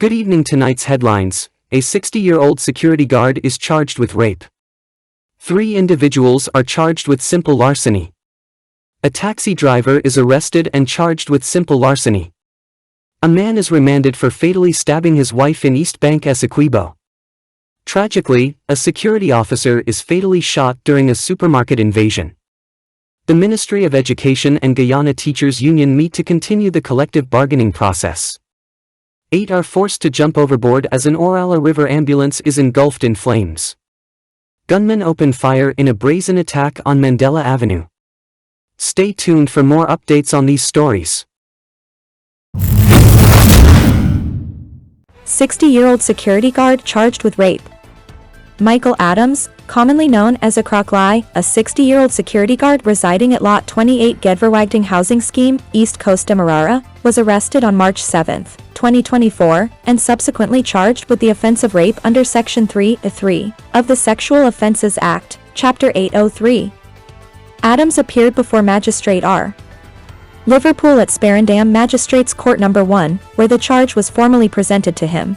Good evening. Tonight's headlines: a 60-year-old security guard is charged with rape. 3 individuals are charged with simple larceny. A taxi driver is arrested and charged with simple larceny. A man is remanded for fatally stabbing his wife in East Bank Essequibo. Tragically, a security officer is fatally shot during a supermarket invasion. The Ministry of Education and Guyana Teachers Union meet to continue the collective bargaining process. 8 are forced to jump overboard as an Orala River Ambulance is engulfed in flames. Gunmen open fire in a brazen attack on Mandela Avenue. Stay tuned for more updates on these stories. 60-year-old security guard charged with rape. Michael Adams, commonly known as a Tragically, a 60-year-old security guard residing at Lot 28 Gedverwagting Housing Scheme, East Coast Demerara, was arrested on March 7, 2024, and subsequently charged with the offense of rape under Section 3(3) of the Sexual Offences Act, Chapter 803. Adams appeared before Magistrate R. Liverpool at Sparendam Magistrates Court No. 1, where the charge was formally presented to him.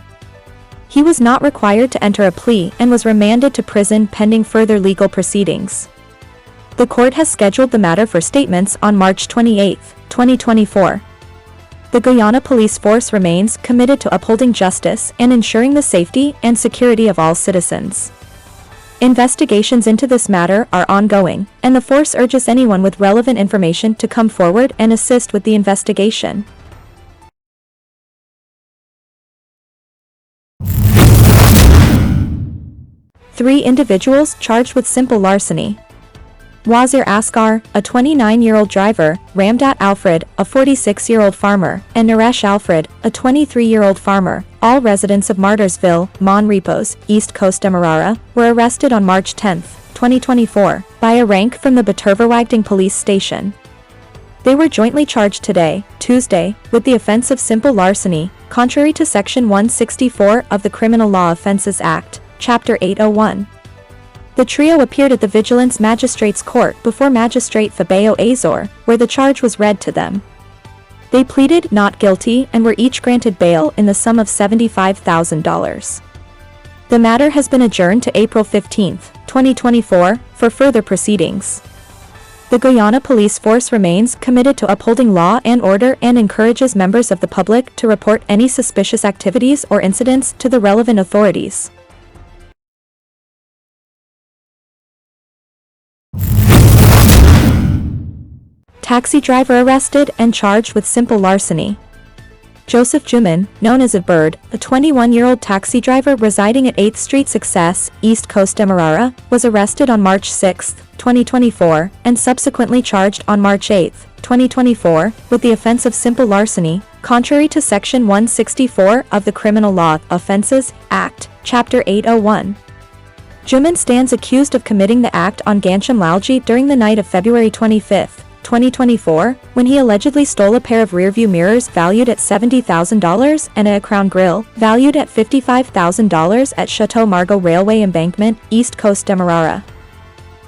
He was not required to enter a plea and was remanded to prison pending further legal proceedings. The court has scheduled the matter for statements on March 28, 2024. The Guyana police force remains committed to upholding justice and ensuring the safety and security of all citizens. Investigations into this matter are ongoing, and the force urges anyone with relevant information to come forward and assist with the investigation. Three individuals charged with simple larceny. Wazir Askar, a 29-year-old driver, Ramdat Alfred, a 46-year-old farmer, and Naresh Alfred, a 23-year-old farmer, all residents of Martyrsville, Mon Repos, East Coast Demerara, were arrested on March 10, 2024, by a rank from the Gedverwagting police station. They were jointly charged today, Tuesday, with the offense of simple larceny, contrary to Section 164 of the Criminal Law Offences Act, Chapter 801. The trio appeared at the Vigilance Magistrates Court before Magistrate Fabio Azor, where the charge was read to them. They pleaded not guilty and were each granted bail in the sum of $75,000. The matter has been adjourned to April 15, 2024, for further proceedings. The Guyana police force remains committed to upholding law and order and encourages members of the public to report any suspicious activities or incidents to the relevant authorities. Taxi driver arrested and charged with simple larceny. Joseph Gunman, known as a Bird, a 21-year-old taxi driver residing at 8th Street Success, East Coast Demerara, was arrested on March 6, 2024, and subsequently charged on March 8, 2024, with the offense of simple larceny, contrary to Section 164 of the Criminal Law Offences Act, Chapter 801. Gunman stands accused of committing the act on Gancham Lalji during the night of February 25, 2024, when he allegedly stole a pair of rearview mirrors valued at $70,000 and a crown grille valued at $55,000 at Chateau Margaux Railway Embankment, East Coast Demerara.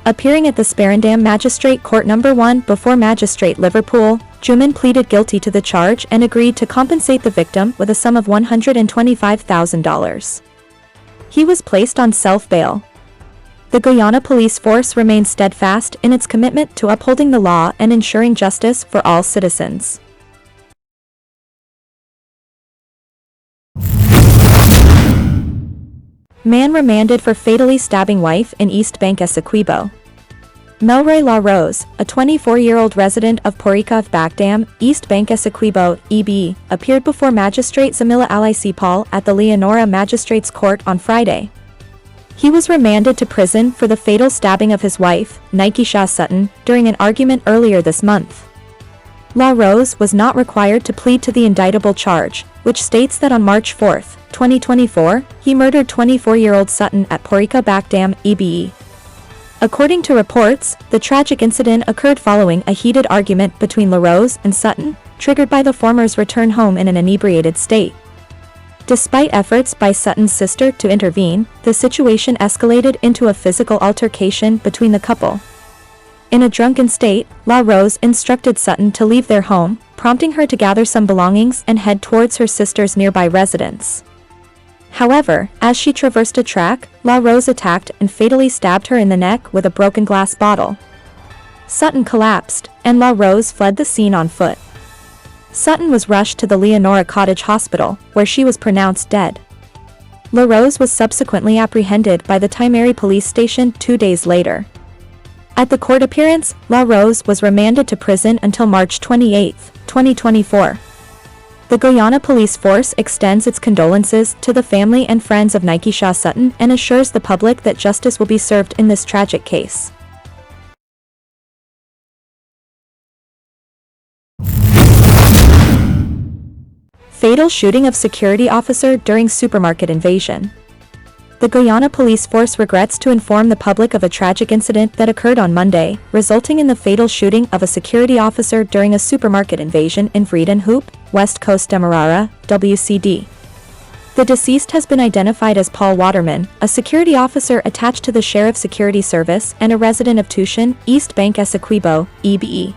Appearing at the Sparendam Magistrate Court No. 1 before Magistrate Liverpool, Gunman pleaded guilty to the charge and agreed to compensate the victim with a sum of $125,000. He was placed on self-bail. The Guyana police force remains steadfast in its commitment to upholding the law and ensuring justice for all citizens. Man remanded for fatally stabbing wife in East Bank Essequibo. Melroy La Rose, a 24-year-old resident of Poricov Backdam, East Bank Essequibo, EB, appeared before Magistrate Zamila Alici Paul at the Leonora Magistrates Court on Friday. He was remanded to prison for the fatal stabbing of his wife, Nike Shah Sutton, during an argument earlier this month. La Rose was not required to plead to the indictable charge, which states that on March 4, 2024, he murdered 24-year-old Sutton at Poricov Backdam, EBE. According to reports, the tragic incident occurred following a heated argument between La Rose and Sutton, triggered by the former's return home in an inebriated state. Despite efforts by Sutton's sister to intervene, the situation escalated into a physical altercation between the couple. In a drunken state, La Rose instructed Sutton to leave their home, prompting her to gather some belongings and head towards her sister's nearby residence. However, as she traversed a track, La Rose attacked and fatally stabbed her in the neck with a broken glass bottle. Sutton collapsed, and La Rose fled the scene on foot. Sutton was rushed to the Leonora Cottage Hospital, where she was pronounced dead. La Rose was subsequently apprehended by the Timeri police station 2 days later. At the court appearance, La Rose was remanded to prison until March 28, 2024. The Guyana police force extends its condolences to the family and friends of Nikesha Sutton and assures the public that justice will be served in this tragic case. Fatal shooting of security officer during supermarket invasion. The Guyana police force regrets to inform the public of a tragic incident that occurred on Monday, resulting in the fatal shooting of a security officer during a supermarket invasion in Brazen, West Coast Demerara, WCD. The deceased has been identified as Paul Waterman, a security officer attached to the Sheriff's Security Service and a resident of Tushin, East Bank Essequibo, EBE.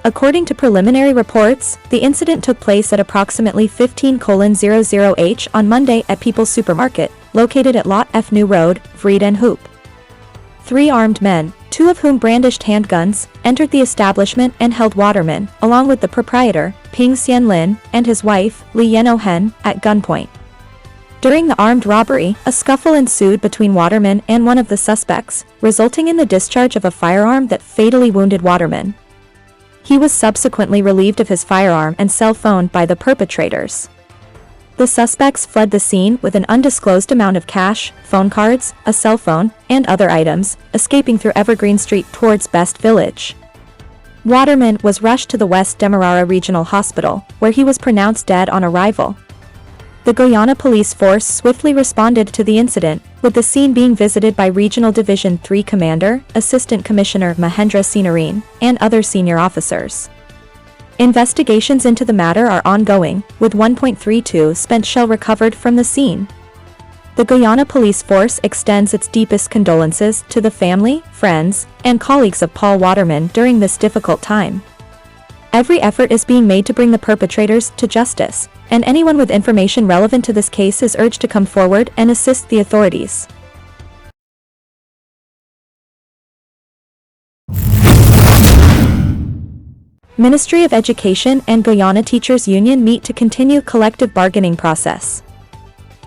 According to preliminary reports, the incident took place at approximately 15:00h on Monday at People's Supermarket, located at Lot F New Road, Brazen. 3 armed men, 2 of whom brandished handguns, entered the establishment and held Waterman, along with the proprietor, Ping Xian Lin, and his wife, Li Yeno Hen, at gunpoint. During the armed robbery, a scuffle ensued between Waterman and one of the suspects, resulting in the discharge of a firearm that fatally wounded Waterman. He was subsequently relieved of his firearm and cell phone by the perpetrators. The suspects fled the scene with an undisclosed amount of cash, phone cards, a cell phone, and other items, escaping through Evergreen Street towards Best Village. Waterman was rushed to the West Demerara Regional Hospital, where he was pronounced dead on arrival. The Guyana police force swiftly responded to the incident, with the scene being visited by Regional Division 3 Commander, Assistant Commissioner Mahendra Sinarine, and other senior officers. Investigations into the matter are ongoing, with 1.32 spent shell recovered from the scene. The Guyana police force extends its deepest condolences to the family, friends, and colleagues of Paul Waterman during this difficult time. Every effort is being made to bring the perpetrators to justice, and anyone with information relevant to this case is urged to come forward and assist the authorities. Ministry of Education and Guyana Teachers Union meet to continue collective bargaining process.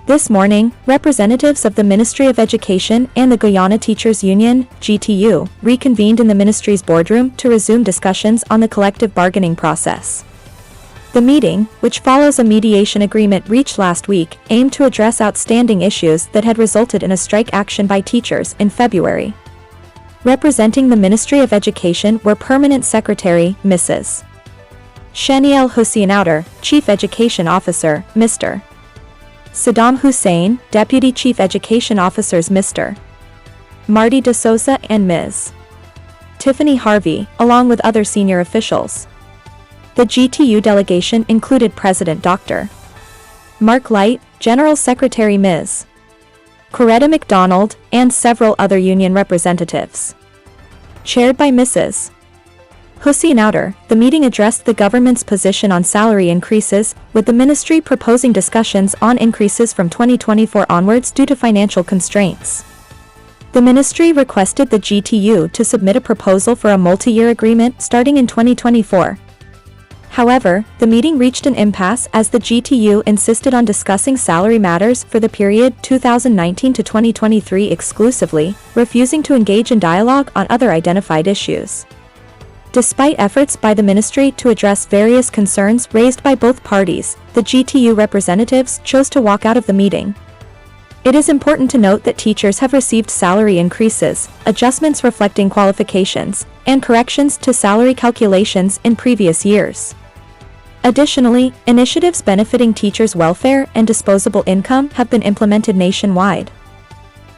This morning, representatives of the Ministry of Education and the Guyana Teachers Union, GTU, reconvened in the ministry's boardroom to resume discussions on the collective bargaining process. The meeting, which follows a mediation agreement reached last week, aimed to address outstanding issues that had resulted in a strike action by teachers in February. Representing the Ministry of Education were Permanent Secretary, Mrs. Shaniel Hussein-Outer, Chief Education Officer, Mr. Saddam Hussein, Deputy Chief Education Officers Mr. Marty De Sosa and Ms. Tiffany Harvey, along with other senior officials. The GTU delegation included President Dr. Mark Light, General Secretary Ms. Coretta McDonald, and several other union representatives. Chaired by Mrs. Hussein-Outer, the meeting addressed the government's position on salary increases, with the ministry proposing discussions on increases from 2024 onwards due to financial constraints. The ministry requested the GTU to submit a proposal for a multi-year agreement starting in 2024. However, the meeting reached an impasse as the GTU insisted on discussing salary matters for the period 2019 to 2023 exclusively, refusing to engage in dialogue on other identified issues. Despite efforts by the ministry to address various concerns raised by both parties, the GTU representatives chose to walk out of the meeting. It is important to note that teachers have received salary increases, adjustments reflecting qualifications, and corrections to salary calculations in previous years. Additionally, initiatives benefiting teachers' welfare and disposable income have been implemented nationwide.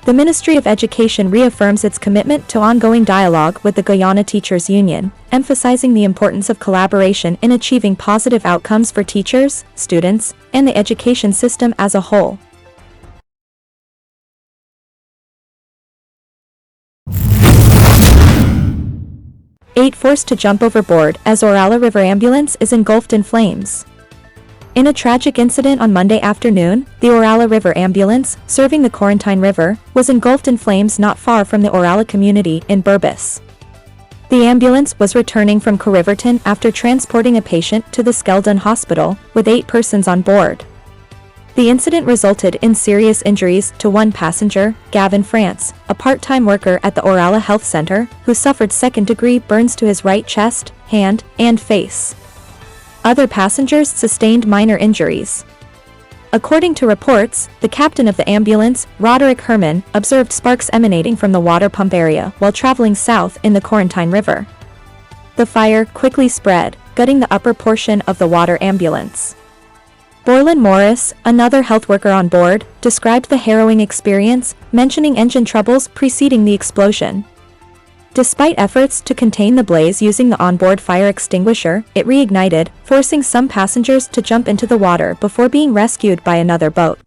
The Ministry of Education reaffirms its commitment to ongoing dialogue with the Guyana Teachers Union, emphasizing the importance of collaboration in achieving positive outcomes for teachers, students, and the education system as a whole. Eight forced to jump overboard as Orala River Ambulance is engulfed in flames. In a tragic incident on Monday afternoon, the Orala River Ambulance, serving the Quarantine River, was engulfed in flames not far from the Orala community in Burbus. The ambulance was returning from Riverton after transporting a patient to the Skeldon Hospital, with 8 persons on board. The incident resulted in serious injuries to one passenger, Gavin France, a part-time worker at the Orala Health Center, who suffered second-degree burns to his right chest, hand, and face. Other passengers sustained minor injuries. According to reports, the captain of the ambulance, Roderick Herman, observed sparks emanating from the water pump area while traveling south in the Quarantine River. The fire quickly spread, gutting the upper portion of the water ambulance. Borland Morris, another health worker on board, described the harrowing experience, mentioning engine troubles preceding the explosion. Despite efforts to contain the blaze using the onboard fire extinguisher, it reignited, forcing some passengers to jump into the water before being rescued by another boat.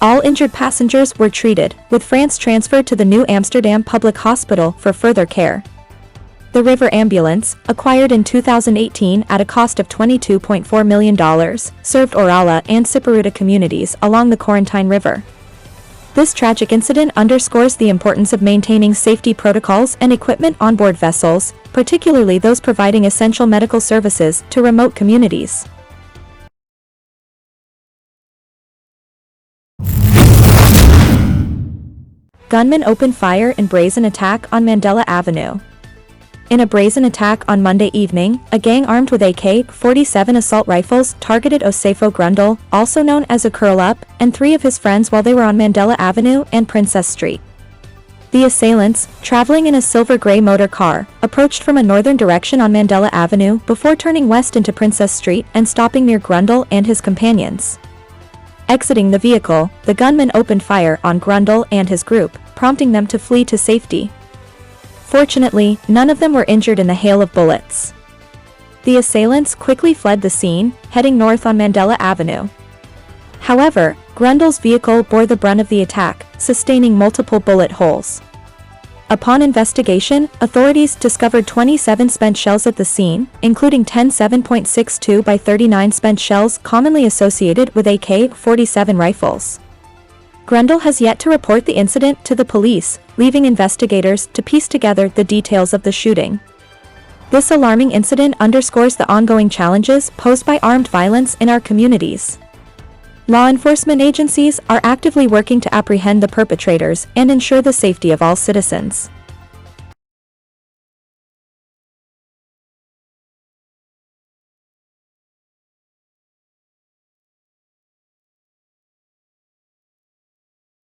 All injured passengers were treated, with France transferred to the New Amsterdam Public Hospital for further care. The River Ambulance, acquired in 2018 at a cost of $22.4 million, served Orala and Siparuta communities along the Quarantine River. This tragic incident underscores the importance of maintaining safety protocols and equipment on board vessels, particularly those providing essential medical services to remote communities. Gunmen opened fire in Brazen attack on Mandela Avenue. In a brazen attack on Monday evening, a gang armed with AK-47 assault rifles targeted Osefo Grundle, also known as a curl-up, and 3 of his friends while they were on Mandela Avenue and Princess Street. The assailants, traveling in a silver-gray motor car, approached from a northern direction on Mandela Avenue before turning west into Princess Street and stopping near Grundle and his companions. Exiting the vehicle, the gunman opened fire on Grundle and his group, prompting them to flee to safety. Fortunately, none of them were injured in the hail of bullets. The assailants quickly fled the scene, heading north on Mandela Avenue. However, Grundle's vehicle bore the brunt of the attack, sustaining multiple bullet holes. Upon investigation, authorities discovered 27 spent shells at the scene, including 10 7.62 by 39 spent shells commonly associated with AK-47 rifles. Grundle has yet to report the incident to the police, leaving investigators to piece together the details of the shooting. This alarming incident underscores the ongoing challenges posed by armed violence in our communities. Law enforcement agencies are actively working to apprehend the perpetrators and ensure the safety of all citizens.